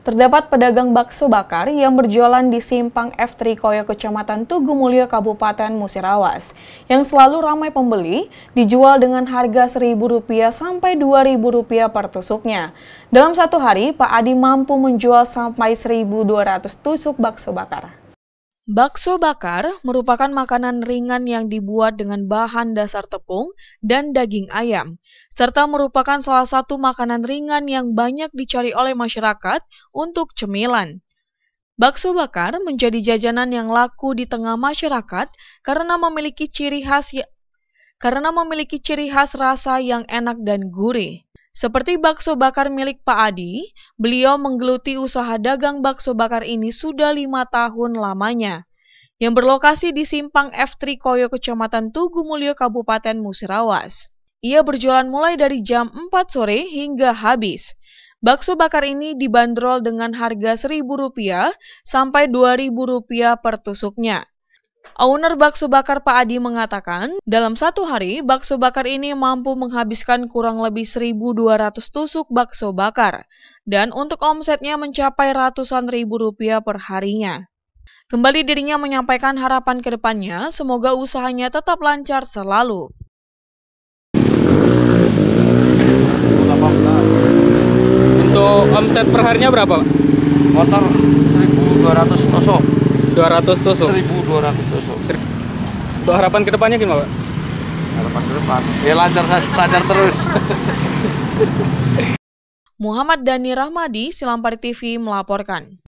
Terdapat pedagang bakso bakar yang berjualan di Simpang F3 Koyo, Kecamatan Tugumulyo, Kabupaten Musirawas, yang selalu ramai pembeli, dijual dengan harga Rp1.000 sampai Rp2.000 per tusuknya. Dalam satu hari, Pak Adi mampu menjual sampai 1.200 tusuk bakso bakar. Bakso bakar merupakan makanan ringan yang dibuat dengan bahan dasar tepung dan daging ayam, serta merupakan salah satu makanan ringan yang banyak dicari oleh masyarakat untuk cemilan. Bakso bakar menjadi jajanan yang laku di tengah masyarakat karena memiliki ciri khas rasa yang enak dan gurih. Seperti bakso bakar milik Pak Adi, beliau menggeluti usaha dagang bakso bakar ini sudah 5 tahun lamanya, yang berlokasi di Simpang F3 Koyo, Kecamatan Tugumulyo, Kabupaten Musirawas. Ia berjualan mulai dari jam 4 sore hingga habis. Bakso bakar ini dibanderol dengan harga Rp1.000 sampai Rp2.000 per tusuknya. Owner bakso bakar Pak Adi mengatakan, dalam satu hari, bakso bakar ini mampu menghabiskan kurang lebih 1.200 tusuk bakso bakar, dan untuk omsetnya mencapai ratusan ribu rupiah per harinya. Kembali dirinya menyampaikan harapan ke depannya, semoga usahanya tetap lancar selalu. Untuk omset per harinya berapa, Pak? Motor 1.200 tusuk. 200 tusuk? 1.200 tusuk. Untuk harapan ke depannya gimana, Pak? Harapan ke depan, ya lancar terus. Muhammad Dhani Rahmadi, Silampari TV melaporkan.